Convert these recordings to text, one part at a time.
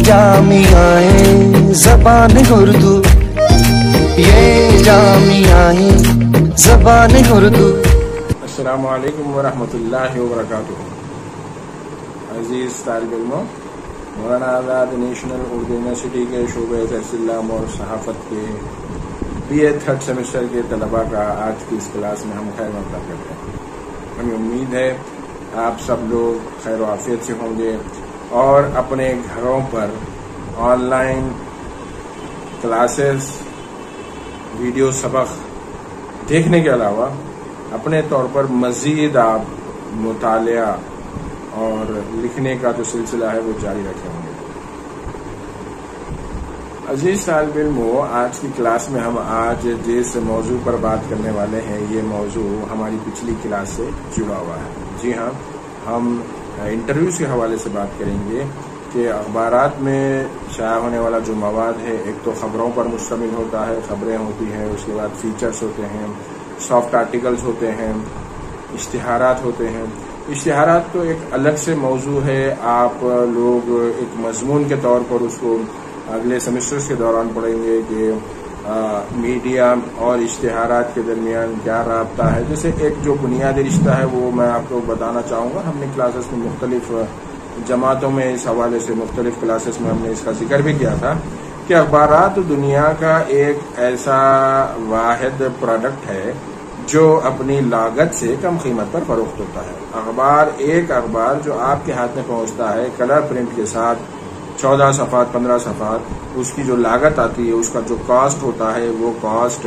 जामियाए ज़बान उर्दू, ये जामियाए ज़बान उर्दू। अस्सलामु अलैकुम वरहमतुल्लाहि वबरकातुहू। अजीज़ तालिब इल्मों, मौलाना आज़ाद नेशनल उर्दू यूनिवर्सिटी के शोबे तहसील और सहाफ़त के BA थर्ड सेमेस्टर के तलबा का आज की इस क्लास में हम खैर मक़दम करते हैं। हमें उम्मीद है आप सब लोग खैर आफियत से होंगे और अपने घरों पर ऑनलाइन क्लासेस, वीडियो सबक देखने के अलावा अपने तौर पर मज़ीद आप मुतालिया और लिखने का जो सिलसिला है वो जारी रखे होंगे। अजीज तालिब इल्मों, आज की क्लास में हम आज जिस मौजू पर बात करने वाले हैं ये मौजू हमारी पिछली क्लास से जुड़ा हुआ है। जी हाँ, हम इंटरव्यूज के हवाले से बात करेंगे कि अखबारात में शाया होने वाला जो मवाद है, एक तो खबरों पर मुश्तमिल होता है, खबरें होती हैं, उसके बाद फीचर्स होते हैं, सॉफ्ट आर्टिकल्स होते हैं, इश्तिहारात होते हैं। इश्तिहारात तो एक अलग से मौजू है, आप लोग एक मजमून के तौर पर उसको अगले सेमेस्टर्स के दौरान पढ़ेंगे कि मीडिया और इश्तिहारात के दरमियान क्या राब्ता है। जैसे एक जो बुनियादी रिश्ता है वो मैं आपको बताना चाहूँगा। हमने क्लासेस में मुख्तलिफ जमातों में इस हवाले से मुख्तलिफ क्लासेस में हमने इसका जिक्र भी किया था कि अखबारात दुनिया का एक ऐसा वाहिद प्रोडक्ट है जो अपनी लागत से कम कीमत पर फरोख्त होता है। एक अखबार जो आपके हाथ में पहुंचता है कलर प्रिंट के साथ, 14 सफ़ात 15 सफ़ात, उसकी जो लागत आती है, उसका जो कॉस्ट होता है वो कॉस्ट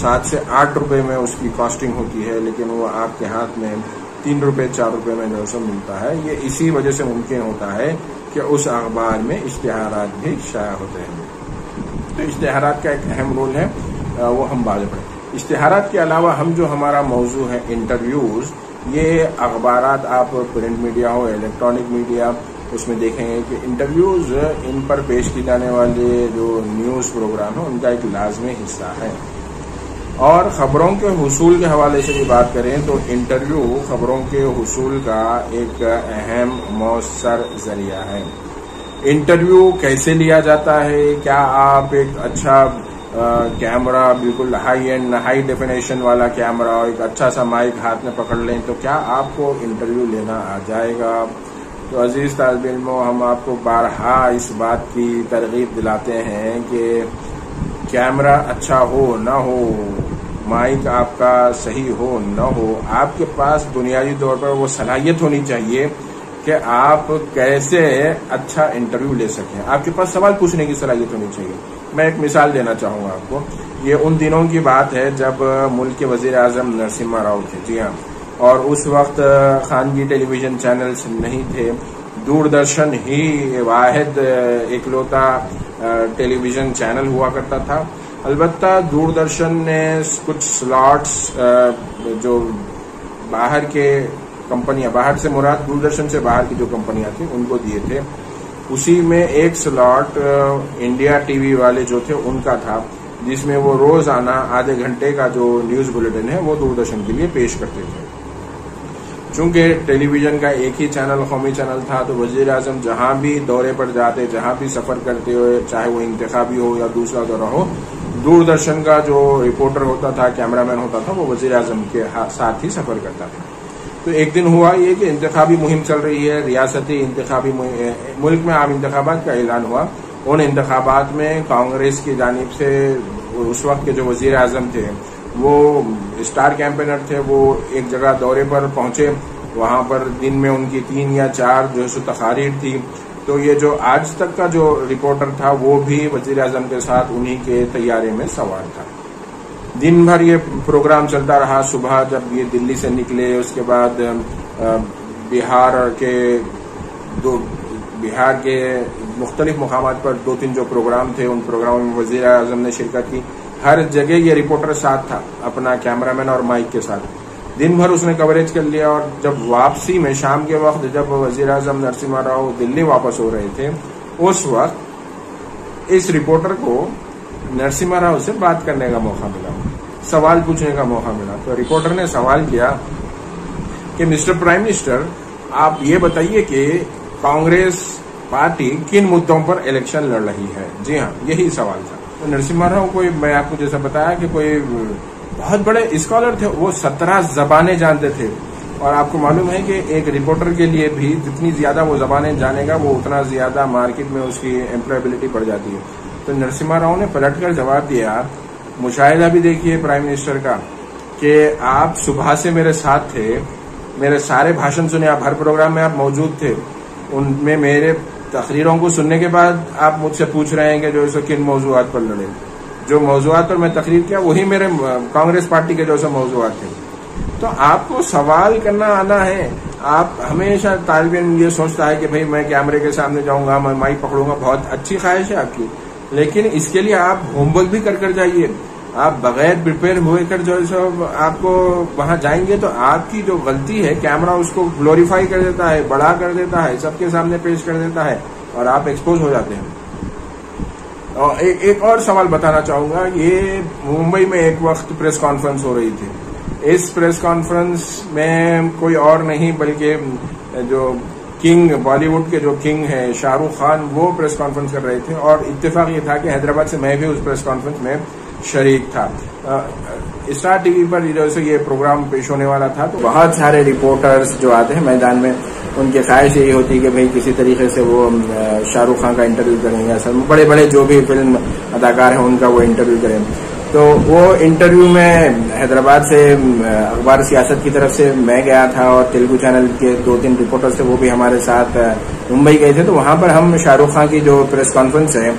7 से 8 रुपए में उसकी कॉस्टिंग होती है, लेकिन वो आपके हाथ में 3 रुपए 4 रुपए में जो मिलता है। ये इसी वजह से मुमकिन होता है कि उस अखबार में इश्तिहारात भी शाया होते हैं। तो इश्तिहारात का एक अहम रोल है, वो हम बाद में पढ़ें। इश्तिहारात के अलावा हम जो हमारा मौजू है इंटरव्यूज, ये अखबारात आप प्रिंट मीडिया हो, इलेक्ट्रॉनिक मीडिया, उसमें देखेंगे कि इंटरव्यूज इन पर पेश की जाने वाले जो न्यूज़ प्रोग्राम है उनका एक लाजमी हिस्सा है। और खबरों के हुसूल के हवाले से भी बात करें तो इंटरव्यू खबरों के हुसूल का एक अहम मौसर जरिया है। इंटरव्यू कैसे लिया जाता है? क्या आप एक अच्छा कैमरा, बिल्कुल हाई एंड हाई डेफिनेशन वाला कैमरा और एक अच्छा सा माइक हाथ में पकड़ लें तो क्या आपको इंटरव्यू लेना आ जाएगा? तो अजीज तालिब इल्मों, हम आपको बारहा इस बात की तरगीब दिलाते हैं कि कैमरा अच्छा हो ना हो, माइक आपका सही हो ना हो, आपके पास बुनियादी तौर पर वो सलाहियत होनी चाहिए कि आप कैसे अच्छा इंटरव्यू ले सकें। आपके पास सवाल पूछने की सलाहियत होनी चाहिए। मैं एक मिसाल देना चाहूंगा आपको। ये उन दिनों की बात है जब मुल्क के वजीर आजम नरसिम्हा राव थे। जी हाँ, और उस वक्त खानगी टेलीविजन चैनल्स नहीं थे, दूरदर्शन ही वाहिद एकलौता टेलीविजन चैनल हुआ करता था। अलबत्ता दूरदर्शन ने कुछ स्लॉट्स जो बाहर के कंपनियां, बाहर से मुराद दूरदर्शन से बाहर की जो कंपनियां थी उनको दिए थे। उसी में एक स्लॉट इंडिया टीवी वाले जो थे उनका था, जिसमें वो रोजाना आधे घंटे का जो न्यूज बुलेटिन है वो दूरदर्शन के लिए पेश करते थे। चूंकि टेलीविजन का एक ही चैनल कौमी चैनल था तो वजीर आजम जहां भी दौरे पर जाते, जहां भी सफर करते हुए, चाहे वो इंतखाबी हो या दूसरा दौरा हो, दूरदर्शन का जो रिपोर्टर होता था, कैमरामैन होता था, वो वजीर आजम के साथ ही सफर करता था। तो एक दिन हुआ ये कि इंतखाबी मुहिम चल रही है, रियासती इंतखाबी मुल्क में आम इंतखाबात का ऐलान हुआ। उन इंतखाबात में कांग्रेस की जानिब से उस वक्त के जो वजीर आजम थे वो स्टार कैंपेनर थे, वो एक जगह दौरे पर पहुंचे। वहां पर दिन में उनकी 3 या 4 जो है तकारीर थी। तो ये जो आज तक का जो रिपोर्टर था वो भी वजीर आजम के साथ उन्हीं के तैयारे में सवार था। दिन भर ये प्रोग्राम चलता रहा। सुबह जब ये दिल्ली से निकले, उसके बाद बिहार के मुख्तलिफ मकामात पर 2-3 जो प्रोग्राम थे, उन प्रोग्रामों में वजीर आजम ने शिरकत की। हर जगह ये रिपोर्टर साथ था अपना कैमरामैन और माइक के साथ। दिन भर उसने कवरेज कर लिया और जब वापसी में शाम के वक्त जब वजीर आजम नरसिम्हा राव दिल्ली वापस हो रहे थे, उस वक्त इस रिपोर्टर को नरसिम्हा राव से बात करने का मौका मिला, सवाल पूछने का मौका मिला। तो रिपोर्टर ने सवाल किया कि मिस्टर प्राइम मिनिस्टर, आप ये बताइए कि कांग्रेस पार्टी किन मुद्दों पर इलेक्शन लड़ रही है। जी हाँ, यही सवाल था। तो नरसिम्हा राव कोई, मैं आपको जैसा बताया कि कोई बहुत बड़े स्कॉलर थे, वो 17 जबानें जानते थे। और आपको मालूम है कि एक रिपोर्टर के लिए भी जितनी ज्यादा वो जबानें जानेगा, वो उतना ज्यादा मार्केट में उसकी एम्प्लॉयबिलिटी बढ़ जाती है। तो नरसिम्हा राव ने पलटकर जवाब दिया, मुशाहिदा भी देखिए प्राइम मिनिस्टर का, कि आप सुबह से मेरे साथ थे, मेरे सारे भाषण सुने, आप हर प्रोग्राम में आप मौजूद थे, उनमें मेरे तकरीरों को सुनने के बाद आप मुझसे पूछ रहे हैं कि जो है किन मौजूआत पर लड़े। जो मौजूआत पर मैं तकरीर किया वही मेरे कांग्रेस पार्टी के जो है मौजूआत थे। तो आपको सवाल करना आना है। आप हमेशा तालिब इल्म ये सोचता है कि भाई मैं कैमरे के सामने जाऊंगा, मैं माइक पकड़ूंगा, बहुत अच्छी ख्वाहिश है आपकी, लेकिन इसके लिए आप होमवर्क भी कर जाइए। आप बगैर प्रिपेयर हुए कर जो है आपको वहां जाएंगे तो आपकी जो गलती है कैमरा उसको ग्लोरीफाई कर देता है, बड़ा कर देता है, सबके सामने पेश कर देता है और आप एक्सपोज हो जाते हैं। और एक और सवाल बताना चाहूंगा, ये मुंबई में एक वक्त प्रेस कॉन्फ्रेंस हो रही थी। इस प्रेस कॉन्फ्रेंस में कोई और नहीं बल्कि जो किंग, बॉलीवुड के जो किंग है शाहरुख खान, वो प्रेस कॉन्फ्रेंस कर रहे थे। और इत्तेफाक ये था कि हैदराबाद से मैं भी उस प्रेस कॉन्फ्रेंस में शरीक था। स्टार टीवी पर जो है ये प्रोग्राम पेश होने वाला था। तो बहुत सारे रिपोर्टर्स जो आते हैं मैदान में, उनकी ख्वाहिश यही होती है कि भाई किसी तरीके से वो शाहरुख खान का इंटरव्यू करेंगे, असल बड़े बड़े जो भी फिल्म अदाकार हैं उनका वो इंटरव्यू करें। तो वो इंटरव्यू में हैदराबाद से अखबार सियासत की तरफ से मैं गया था और तेलुगु चैनल के 2-3 रिपोर्टर्स थे, वो भी हमारे साथ मुंबई गए थे। तो वहां पर हम शाहरुख खान की जो प्रेस कॉन्फ्रेंस है,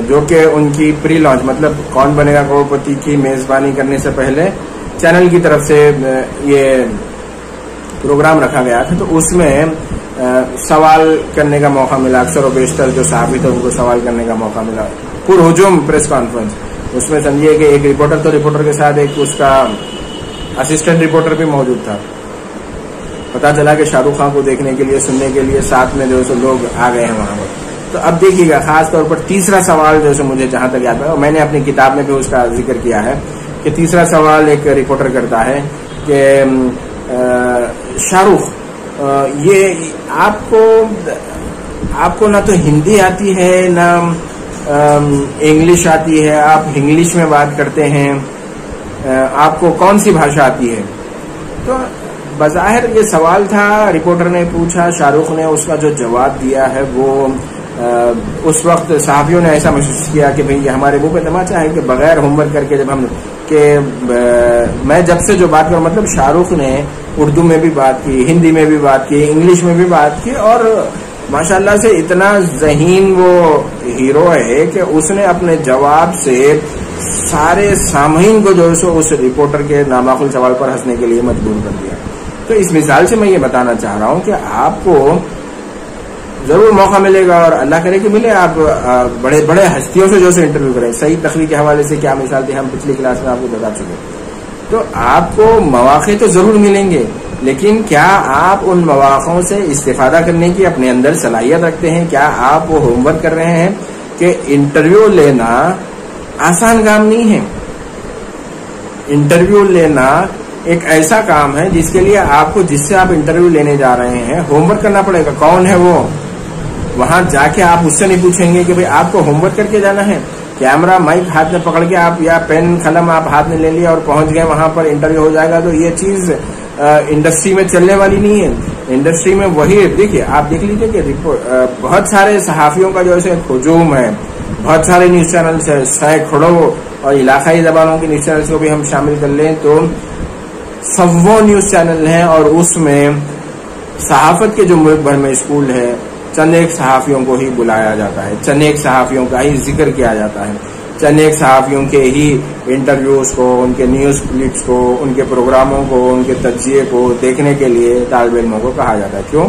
जो कि उनकी प्री लॉन्च मतलब कौन बनेगा करोड़पति की मेजबानी करने से पहले चैनल की तरफ से ये प्रोग्राम रखा गया था, तो उसमें सवाल करने का मौका मिला। अक्सर और बेशतर जो सहाफी थे उनको सवाल करने का मौका मिला। पुरहुजूम प्रेस कॉन्फ्रेंस, उसमें समझिए कि एक रिपोर्टर, तो रिपोर्टर के साथ एक उसका असिस्टेंट रिपोर्टर भी मौजूद था। पता चला कि शाहरुख खान को देखने के लिए, सुनने के लिए साथ में जो है लोग आ गए हैं वहां पर। तो अब देखिएगा, खास तौर पर तीसरा सवाल जो है मुझे जहां तक याद है, और मैंने अपनी किताब में भी उसका जिक्र किया है, कि तीसरा सवाल एक रिपोर्टर करता है कि शाहरुख, ये आपको ना तो हिंदी आती है ना इंग्लिश आती है, आप इंग्लिश में बात करते हैं, आपको कौन सी भाषा आती है? तो बज़ाहिर ये सवाल था, रिपोर्टर ने पूछा, शाहरुख ने उसका जो जवाब दिया है वो उस वक्त सहाफियों ने ऐसा महसूस किया कि भाई ये हमारे मुंह पे तमाचा है कि बगैर होमवर्क करके जब हम मैं जब से जो बात करूं, मतलब शाहरुख ने उर्दू में भी बात की, हिंदी में भी बात की, इंग्लिश में भी बात की, और माशाल्लाह से इतना ज़हीन वो हीरो है कि उसने अपने जवाब से सारे सामईन को जो है उस रिपोर्टर के नामाकुल सवाल पर हंसने के लिए मजबूर कर दिया। तो इस मिसाल से मैं ये बताना चाह रहा हूं कि आपको जरूर मौका मिलेगा, और अल्लाह करे कि मिले, आप बड़े बड़े हस्तियों से जो है इंटरव्यू करें। सही तकरीर के हवाले से क्या मिसाल थी, हम पिछली क्लास में आपको बता चुके। तो आपको मौके तो जरूर मिलेंगे, लेकिन क्या आप उन मौक़ों से इस्तेफादा करने की अपने अंदर सलाहियत रखते हैं? क्या आप वो होमवर्क कर रहे हैं? कि इंटरव्यू लेना आसान काम नहीं है। इंटरव्यू लेना एक ऐसा काम है जिसके लिए आपको, जिससे आप इंटरव्यू लेने जा रहे हैं, होमवर्क करना पड़ेगा। कौन है वो? वहां जाके आप उससे नहीं पूछेंगे कि भाई आपको होमवर्क करके जाना है। कैमरा माइक हाथ में पकड़ के आप, या पेन कलम आप हाथ में ले लिया और पहुंच गए वहां पर, इंटरव्यू हो जाएगा। तो ये चीज इंडस्ट्री में चलने वाली नहीं है। इंडस्ट्री में वही, देखिए आप देख लीजिए कि बहुत सारे सहाफियों का जो है हुजूम है, बहुत सारे न्यूज चैनल्स है, सैकड़ों, और इलाकाई जबानों के न्यूज चैनल्स को भी हम शामिल कर लें तो सवों न्यूज चैनल हैं, और उसमें सहाफत के जो मुल्क भर में स्कूल है, चंद एक सहाफियों को ही बुलाया जाता है, चंद एक सहाफियों का ही जिक्र किया जाता है, चंद एक सहाफियों के ही इंटरव्यूज को, उनके न्यूज क्लिप्स को, उनके प्रोग्रामों को, उनके तज्जिए को देखने के लिए तालिब इल्मों को कहा जाता है। क्यों?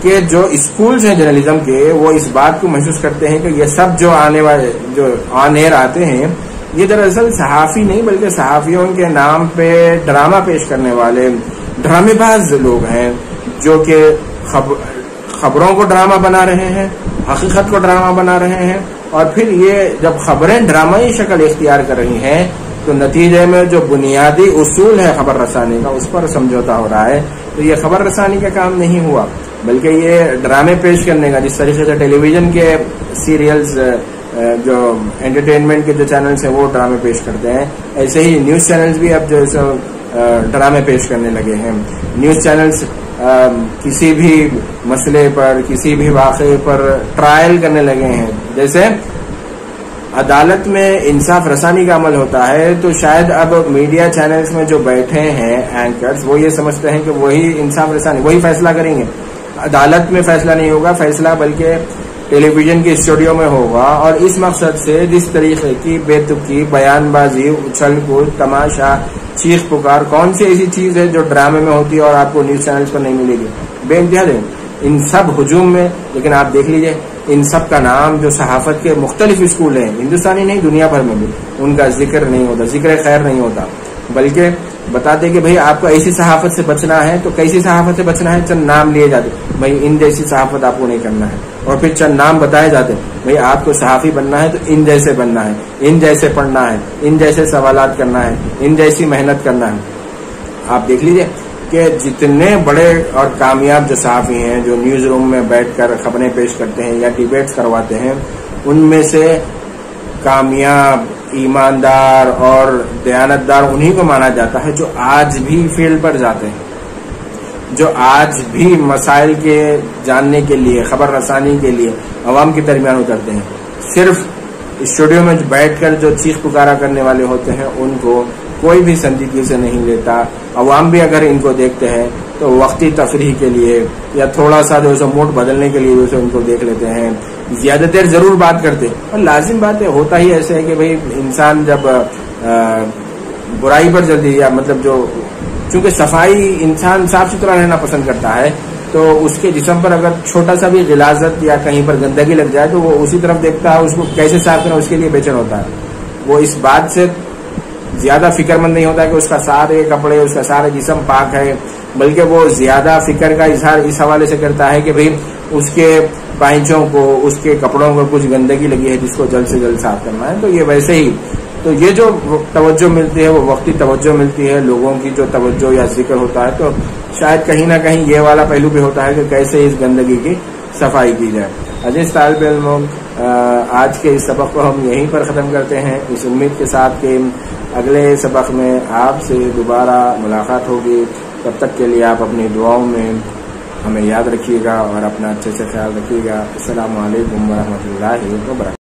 कि जो स्कूल्स हैं जर्नलिज्म के, वो इस बात को महसूस करते हैं कि ये सब जो आने वाले, जो ऑन एयर आते हैं, ये दरअसल सहाफी नहीं बल्कि सहाफियों के नाम पे ड्रामा पेश करने वाले ड्रामेबाज लोग हैं, जो कि खबरों को ड्रामा बना रहे हैं, हकीकत को ड्रामा बना रहे हैं, और फिर ये जब खबरें ड्रामाई शक्ल इख्तियार कर रही हैं तो नतीजे में जो बुनियादी उसूल है खबर रसानी का, उस पर समझौता हो रहा है। तो ये खबर रसानी का काम नहीं हुआ। बल्कि ये ड्रामे पेश करने का, जिस तरीके से टेलीविजन के सीरियल्स जो एंटरटेनमेंट के जो चैनल्स हैं वो ड्रामे पेश करते हैं, ऐसे ही न्यूज चैनल्स भी अब जो ड्रामे पेश करने लगे हैं। न्यूज चैनल्स किसी भी मसले पर, किसी भी वाक़े पर ट्रायल करने लगे हैं। जैसे अदालत में इंसाफ रसानी का अमल होता है, तो शायद अब मीडिया चैनल्स में जो बैठे हैं एंकर्स, वो ये समझते हैं कि वही इंसाफ रसानी, वही फैसला करेंगे। अदालत में फैसला नहीं होगा, फैसला बल्कि टेलीविजन के स्टूडियो में होगा। और इस मकसद से जिस तरीके की बेतुकी बयानबाजी, उछल कूद, तमाशा, चीख पुकार, कौन सी ऐसी चीज है जो ड्रामे में होती है और आपको न्यूज चैनल्स पर नहीं मिलेगी? बेइंतहा इन सब हुजूम में। लेकिन आप देख लीजिए, इन सब का नाम जो सहाफत के मुख्तलिफ स्कूल हैं, हिंदुस्तानी नहीं दुनिया भर में भी, उनका जिक्र नहीं होता, जिक्र खैर नहीं होता, बल्कि बताते कि भाई आपको ऐसी सहाफत से बचना है। तो कैसी सहाफत से बचना है? चंद नाम लिए जाते, भाई इन जैसी सहाफत आपको नहीं करना है। और फिर चंद नाम बताए जाते, भाई आपको सहाफी बनना है तो इन जैसे बनना है, इन जैसे पढ़ना है, इन जैसे सवालात करना है, इन जैसी मेहनत करना है। आप देख लीजिए कि जितने बड़े और कामयाब जो सहाफी हैं, जो न्यूज रूम में बैठकर खबरें पेश करते हैं या डिबेट्स करवाते हैं, उनमें से कामयाब, ईमानदार और दयानतदार उन्हीं को माना जाता है जो आज भी फील्ड पर जाते हैं, जो आज भी मसाइल के जानने के लिए, खबर रसानी के लिए अवाम के दरमियान उतरते हैं। सिर्फ स्टूडियो में बैठकर जो चीख पुकारा करने वाले होते हैं, उनको कोई भी संजीदगी से नहीं लेता। अवाम भी अगर इनको देखते हैं तो वक्ती तफरीह के लिए या थोड़ा सा जो है मूड बदलने के लिए जो उनको देख लेते हैं। ज्यादा देर जरूर बात करते हैं, और लाजिम बात है, होता ही ऐसे है कि भाई इंसान जब बुराई पर जल्दी, या मतलब जो चूंकि सफाई, इंसान साफ सुथरा रहना पसंद करता है, तो उसके जिस्म पर अगर छोटा सा भी गिलाजत या कहीं पर गंदगी लग जाए तो वो उसी तरफ देखता है, उसको कैसे साफ करना उसके लिए बेचैन होता है। वो इस बात से ज्यादा फिक्रमंद नहीं होता कि उसका सारे कपड़े, उसका सारा जिस्म पाक है, बल्कि वो ज्यादा फिक्र का इजहार इस हवाले से करता है कि भाई उसके पाइचों को, उसके कपड़ों को कुछ गंदगी लगी है जिसको जल्द से जल्द साफ करना है। तो ये वैसे ही, तो ये जो तवज्जो मिलती है वो वक्ती तवज्जो मिलती है, लोगों की जो तवज्जो या जिक्र होता है, तो शायद कहीं ना कहीं ये वाला पहलू भी होता है कि कैसे इस गंदगी की सफाई की जाए। अजीज तालिब इल्मों, आज के इस सबक को हम यहीं पर ख़त्म करते हैं, इस उम्मीद के साथ कि अगले सबक में आपसे दोबारा मुलाकात होगी। तब तक के लिए आप अपनी दुआओं में हमें याद रखिएगा और अपना अच्छे से ख्याल रखिएगा। अस्सलामु अलैकुम व रहमतुल्लाहि व बरकातहू।